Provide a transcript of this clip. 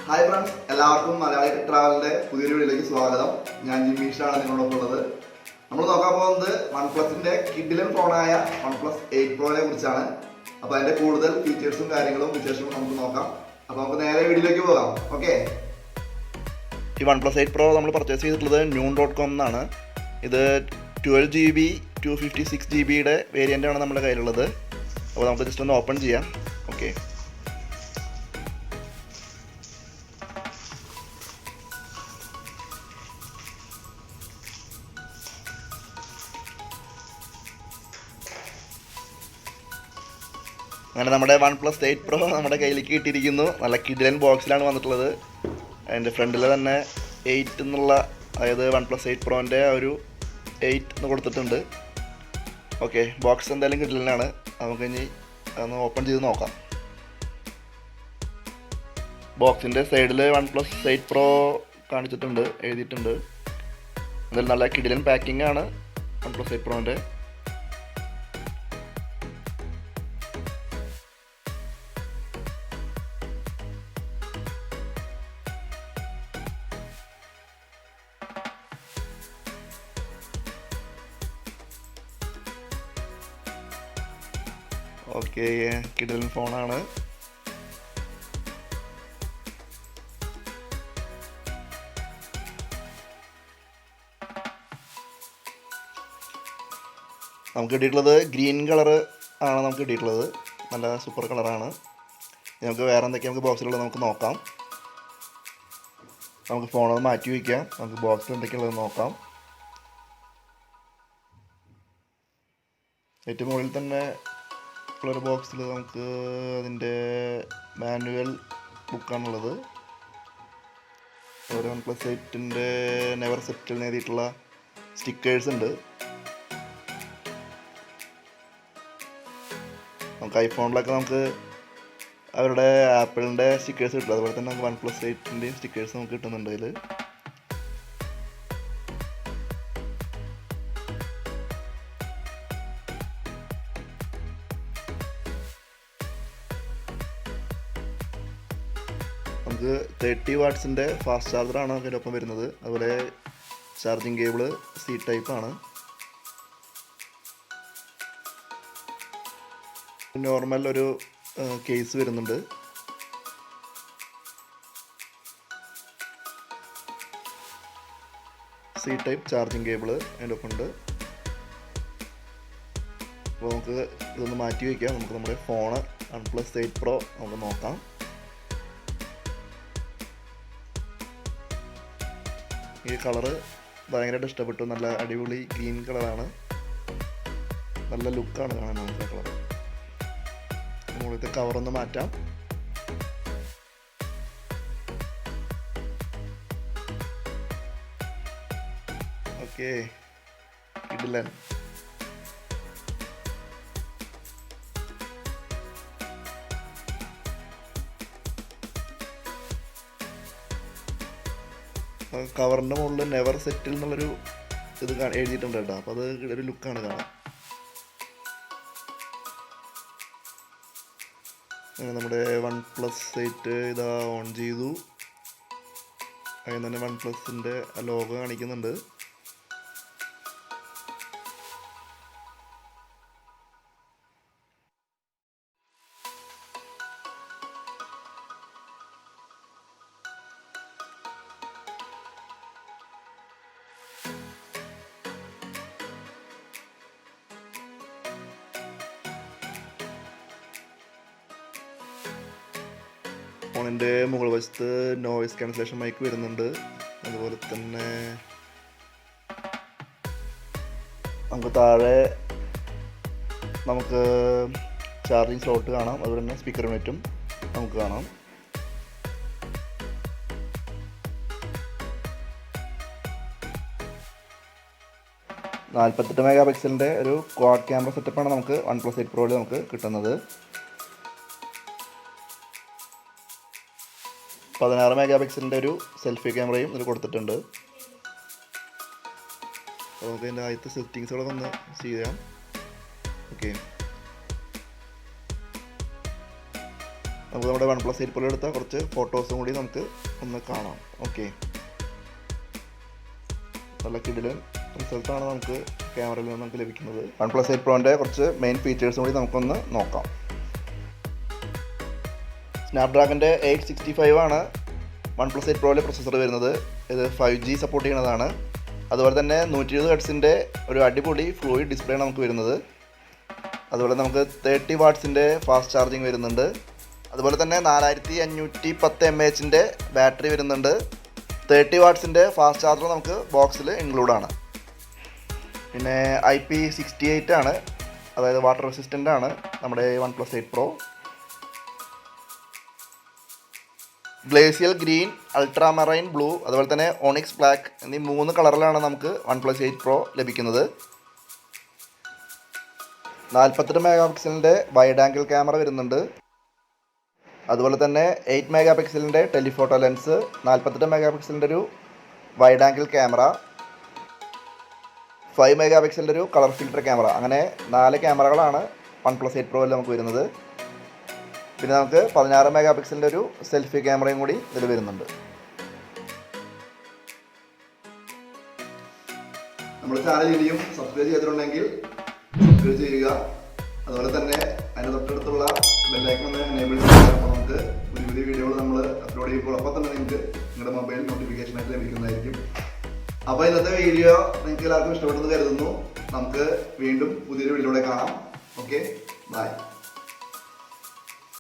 Hi friends, എല്ലാവർക്കും മലയാളി ട്രാവലിന്റെ പുതിയൊരു വീഡിയോയിലേക്ക് സ്വാഗതം. ഞാൻ ജിമ്മീഷാണ് നിങ്ങളോടൊപ്പം ഉള്ളത്. നമ്മൾ നോക്കാൻ പോകുന്നത് വൺപ്ലസിന്റെ കിഡിലൻ ഫോണായ OnePlus 8 Proനെ കുറിച്ചാണ്. അപ്പോൾ അതിന്റെ കൂടുതൽ ഫീച്ചേഴ്സും കാര്യങ്ങളും വിശേഷവും നമുക്ക് നോക്കാം. അപ്പോൾ നമുക്ക് നേരെ വീഡിയോയിലേക്ക് പോകാം. ഓക്കെ, ഈ OnePlus 8 Pro നമ്മൾ പർച്ചേസ് ചെയ്തിട്ടുള്ളത് noon.com എന്നാണ്. ഇത് 12GB 256GB വേരിയൻ്റ് ആണ് നമ്മുടെ കയ്യിലുള്ളത്. അപ്പോൾ നമുക്ക് ജസ്റ്റ് ഒന്ന് ഓപ്പൺ ചെയ്യാം. ഓക്കെ, അങ്ങനെ നമ്മുടെ OnePlus 8 Pro നമ്മുടെ കയ്യിലേക്ക് കിട്ടിയിരിക്കുന്നു. നല്ല കിഡിലൻ ബോക്സിലാണ് വന്നിട്ടുള്ളത്. അതിൻ്റെ ഫ്രണ്ടിൽ തന്നെ 8 എന്നുള്ള, അതായത് OnePlus 8 Proൻ്റെ ഒരു 8 എന്ന് കൊടുത്തിട്ടുണ്ട്. ഓക്കെ, ബോക്സ് എന്തായാലും കിഡിലനാണ്. നമുക്ക് ഇനി ഒന്ന് ഓപ്പൺ ചെയ്ത് നോക്കാം. ബോക്സിൻ്റെ സൈഡിൽ OnePlus 8 Pro കാണിച്ചിട്ടുണ്ട്, എഴുതിയിട്ടുണ്ട്. എന്തായാലും നല്ല കിഡിലൻ പാക്കിംഗ് ആണ് OnePlus 8 Proൻ്റെ. ഓക്കെ, കിഡിലൻ ഫോണാണ്. നമുക്ക് കിട്ടിയിട്ടുള്ളത് ഗ്രീൻ കളറ് ആണ്. നമുക്ക് കിട്ടിയിട്ടുള്ളത് നല്ല സൂപ്പർ കളറാണ്. നമുക്ക് വേറെ എന്തൊക്കെയാണ് നമുക്ക് ബോക്സിലുള്ളത് നമുക്ക് നോക്കാം. നമുക്ക് ഫോണൊന്ന് മാറ്റി വയ്ക്കാം. നമുക്ക് ബോക്സിൽ എന്തൊക്കെയുള്ളത് നോക്കാം. ഏറ്റവും മുകളിൽ തന്നെ ഉള്ളൊരു ബോക്സിൽ നമുക്ക് അതിൻ്റെ മാനുവൽ ബുക്കാണുള്ളത്. ഒരു OnePlus 8ൻ്റെ നെവർ സെറ്റിൽ എഴുതിയിട്ടുള്ള സ്റ്റിക്കേഴ്സ് ഉണ്ട്. നമുക്ക് ഐഫോണിലൊക്കെ നമുക്ക് അവരുടെ ആപ്പിളിൻ്റെ സ്റ്റിക്കേഴ്സ് കിട്ടും. അതുപോലെ തന്നെ നമുക്ക് OnePlus 8ൻ്റെയും സ്റ്റിക്കേഴ്സ് നമുക്ക് കിട്ടുന്നുണ്ട് അതിൽ. നമുക്ക് 30 വാട്ട്സിൻ്റെ ഫാസ്റ്റ് ചാർജറാണ് അതിനൊപ്പം വരുന്നത്. അതുപോലെ ചാർജിങ് കേബിള് C ടൈപ്പ് ആണ്. നോർമൽ ഒരു കേസ് വരുന്നുണ്ട്. C ടൈപ്പ് ചാർജിങ് കേബിള് അതിൻ്റെ ഒപ്പം ഉണ്ട്. അപ്പോൾ നമുക്ക് ഇതൊന്ന് മാറ്റി വയ്ക്കാം. നമുക്ക് നമ്മുടെ ഫോണ് OnePlus 8 Pro നമുക്ക് നോക്കാം. ഈ കളറ് ഭയങ്കരമായിട്ട് ഇഷ്ടപ്പെട്ടു. നല്ല അടിപൊളി ഗ്രീൻ കളറാണ്. നല്ല ലുക്കാണ് കാണാൻ നമുക്ക് ആ കളർ. മുകളിലത്തെ കവറൊന്ന് മാറ്റാം. ഓക്കെ, കിടിലൻ. കവറിൻ്റെ മുകളിൽ നെവർ സെറ്റിൽ എന്നുള്ളൊരു ഇത് എഴുതിയിട്ടുണ്ട് കേട്ടോ. അപ്പോൾ അത് ഒരു ലുക്കാണ് കാണാൻ. നമ്മുടെ OnePlus 8 ഇതാ ഓൺ ചെയ്തു. അതിന് തന്നെ OnePlusൻ്റെ ലോഗോ കാണിക്കുന്നുണ്ട്. ഫോണിൻ്റെ മുകൾ വശത്ത് നോയിസ് ക്യാൻസലേഷൻ മൈക്ക് വരുന്നുണ്ട്. അതുപോലെ തന്നെ നമുക്ക് താഴെ നമുക്ക് ചാർജിങ് സ്ലോട്ട് കാണാം. അതുപോലെ തന്നെ സ്പീക്കർ യൂണിറ്റും നമുക്ക് കാണാം. നാൽപ്പത്തെട്ട് മെഗാ പിക്സലിൻ്റെ ഒരു ക്വാഡ് ക്യാമറ സെറ്റപ്പാണ് നമുക്ക് OnePlus 8 Proയിൽ നമുക്ക് കിട്ടുന്നത്. 16 മെഗാ പിക്സലിൻ്റെ ഒരു സെൽഫി ക്യാമറയും ഇതിൽ കൊടുത്തിട്ടുണ്ട്. അപ്പോൾ നമുക്ക് ഇതിൻ്റെ ആദ്യത്തെ സെറ്റിങ്സുകളൊക്കെ ഒന്ന് ചെയ്യാം. ഓക്കെ, നമുക്ക് നമ്മുടെ OnePlus 8 Pro എടുത്ത കുറച്ച് ഫോട്ടോസും കൂടി നമുക്ക് ഒന്ന് കാണാം. ഓക്കെ, നല്ല കിടിലൻ റിസൾട്ടാണ് നമുക്ക് ക്യാമറയിൽ നിന്ന് നമുക്ക് ലഭിക്കുന്നത്. OnePlus 8 Proൻ്റെ കുറച്ച് മെയിൻ ഫീച്ചേഴ്സും കൂടി നമുക്കൊന്ന് നോക്കാം. സ്നാപ്ഡ്രാഗൻ്റെ 865 ആണ് OnePlus 8 Proയിലെ പ്രൊസസ്സർ വരുന്നത്. ഇത് 5G സപ്പോർട്ട് ചെയ്യുന്നതാണ്. അതുപോലെ തന്നെ 120 ഹെർട്സിൻ്റെ ഒരു അടിപൊളി ഫ്ലൂയിഡ് ഡിസ്പ്ലേ നമുക്ക് വരുന്നത്. അതുപോലെ നമുക്ക് 30 വാട്ട്സിൻ്റെ ഫാസ്റ്റ് ചാർജിങ് വരുന്നുണ്ട്. അതുപോലെ തന്നെ 4510 mAh ബാറ്ററി വരുന്നുണ്ട്. 30 വാട്ട്സിൻ്റെ ഫാസ്റ്റ് ചാർജർ നമുക്ക് ബോക്സിൽ ഇൻക്ലൂഡാണ്. പിന്നെ IP68 ആണ്, അതായത് വാട്ടർ റെസിസ്റ്റൻ്റ് ആണ് നമ്മുടെ OnePlus 8 Pro. Glacial green, ultramarine blue, അതുപോലെ തന്നെ ഓണിക്സ് ബ്ലാക്ക് എന്നീ 3 കളറിലാണ് നമുക്ക് OnePlus 8 Pro ലഭിക്കുന്നത്. 48 മെഗാപിക്സലിൻ്റെ വൈഡ് ആംഗിൾ ക്യാമറ വരുന്നുണ്ട്. അതുപോലെ തന്നെ 8 മെഗാപിക്സലിൻ്റെ ടെലിഫോട്ടോ ലെൻസ്, 48 മെഗാപിക്സലിൻ്റെ ഒരു വൈഡ് ആംഗിൾ ക്യാമറ, 5 മെഗാപിക്സലിൻ്റെ ഒരു കളർ ഫിൽറ്റർ ക്യാമറ, അങ്ങനെ 4 ക്യാമറകളാണ് OnePlus 8 Proയിൽ നമുക്ക് വരുന്നത്. പിന്നെ നമുക്ക് 16 മെഗാപിക്സലിൻ്റെ ഒരു സെൽഫി ക്യാമറയും കൂടി ഇതിൽ വരുന്നുണ്ട്. നമ്മുടെ ചാനൽ ഇനിയും സബ്സ്ക്രൈബ് ചെയ്തിട്ടുണ്ടെങ്കിൽ സബ്സ്ക്രൈബ് ചെയ്യുക. അതുപോലെ തന്നെ അതിൻ്റെ തൊട്ടടുത്തുള്ള ബെല്ലൈക്കൺ ഒന്ന് എനേബിൾ ചെയ്യുക. അപ്പോൾ നമുക്ക് പുതിയ പുതിയ വീഡിയോകൾ നമ്മൾ അപ്ലോഡ് ചെയ്യുമ്പോൾ അപ്പോൾ തന്നെ നിങ്ങൾക്ക് നിങ്ങളുടെ മൊബൈൽ നോട്ടിഫിക്കേഷനായിട്ട് ലഭിക്കുന്നതായിരിക്കും. അപ്പോൾ ഇന്നത്തെ വീഡിയോ നിങ്ങൾക്ക് എല്ലാവർക്കും ഇഷ്ടപ്പെട്ടെന്ന് കരുതുന്നു. നമുക്ക് വീണ്ടും പുതിയൊരു വീഡിയോയുടെ കാണാം. Okay, by.